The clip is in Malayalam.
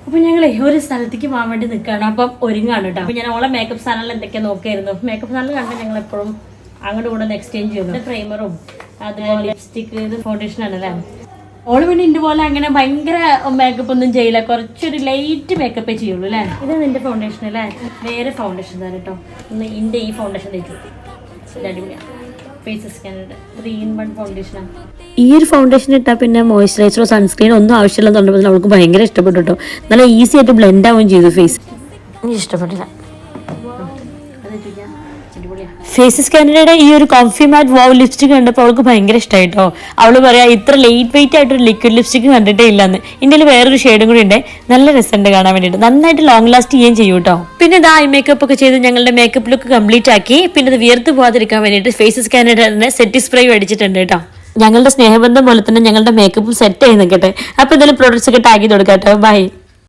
അപ്പോൾ ഞങ്ങളെ ഒരു സ്ഥലത്തേക്ക് പോകാൻ വേണ്ടി നിൽക്കുകയാണ്. അപ്പം ഒരുങ്ങാണ് കേട്ടോ. അപ്പോൾ ഞാൻ ഓളെ മേക്കപ്പ് സാധനങ്ങൾ എന്തൊക്കെയാണ് നോക്കിയായിരുന്നു. മേക്കപ്പ് സാധനങ്ങൾ കണ്ട് ഞങ്ങൾ എപ്പോഴും അങ്ങോട്ട് കൂടെ എക്സ്ചേഞ്ച് ചെയ്യുന്നു. പ്രൈമറും അതുപോലെ ലിപ്സ്റ്റിക്ക് ഇത് ഫൗണ്ടേഷൻ ആണല്ലേ. ഓള് പിന്നെ ഇന്റെ പോലെ അങ്ങനെ ഭയങ്കര മേക്കപ്പ് ഒന്നും ചെയ്യില്ല, കുറച്ചൊരു ലൈറ്റ് മേക്കപ്പേ ചെയ്യുള്ളൂ അല്ലേ. ഇത് നിന്റെ ഫൗണ്ടേഷൻ അല്ലേ? വേറെ ഫൗണ്ടേഷൻ തന്നെ കേട്ടോ. ഇന്ന് ഇന്റെ ഈ ഫൗണ്ടേഷൻ തേക്കും, അടിപൊളിയാണ്. ഫേസ് സ്കാനർ 3-in-1 ഫൗണ്ടേഷനാണ്. ഈ ഒരു ഫൗണ്ടേഷൻ ഇട്ടാൽ പിന്നെ മോയ്സ്ചറൈസറോ സൺസ്ക്രീനോ ഒന്നും ആവശ്യമില്ലെന്ന് പറഞ്ഞപ്പോൾ അവൾക്ക് ഭയങ്കര ഇഷ്ടപ്പെട്ടു കേട്ടോ. നല്ല ഈസി ആയിട്ട് ബ്ലെൻഡ് ആവുകയും ചെയ്തു ഫേസ്. എനിക്ക് ഇഷ്ടപ്പെട്ടില്ല. ഫേസ് സ്കാനറുടെ ഈ ഒരു കോംഫി മാറ്റ് വാവ് ലിപ്സ്റ്റിക് കണ്ടപ്പോൾ അവൾക്ക് ഭയങ്കര ഇഷ്ടമായിട്ടോ. അവള് പറയാ ഇത്ര ലെയ്റ്റ് വെയിറ്റ് ആയിട്ടൊരു ലിക്വിഡ് ലിപ്സ്റ്റിക് കണ്ടിട്ടേ ഇല്ലാന്ന്. ഇതിൽ വേറൊരു ഷെയ്ഡും കൂടി ഉണ്ട്, നല്ല രസമുണ്ട് കാണാൻ വേണ്ടിയിട്ട്, നന്നായിട്ട് ലോങ് ലാസ്റ്റ് ചെയ്യുകയും ചെയ്യും കേട്ടോ. പിന്നെ ഇതാ ഐ മേക്കപ്പ് ഒക്കെ ചെയ്ത് ഞങ്ങളുടെ മേക്കപ്പ് ലുക്ക് കംപ്ലീറ്റ് ആക്കി. പിന്നെ ഇത് വിയർത്ത് പോകാതിരിക്കാൻ വേണ്ടിയിട്ട് ഫേസ് സ്കാനറുടെ സെറ്റി സ്പ്രേ അടിച്ചിട്ടുണ്ട് കേട്ടോ. ഞങ്ങളുടെ സ്നേഹബന്ധം പോലെ തന്നെ ഞങ്ങളുടെ മേക്കപ്പും സെറ്റ് ആയി നിൽക്കട്ടെ. അപ്പോൾ ഇതിൽ പ്രോഡക്ട്സ് ഒക്കെ ടാഗ് ചെയ്ത് കൊടുക്കാം കേട്ടോ. ബൈ.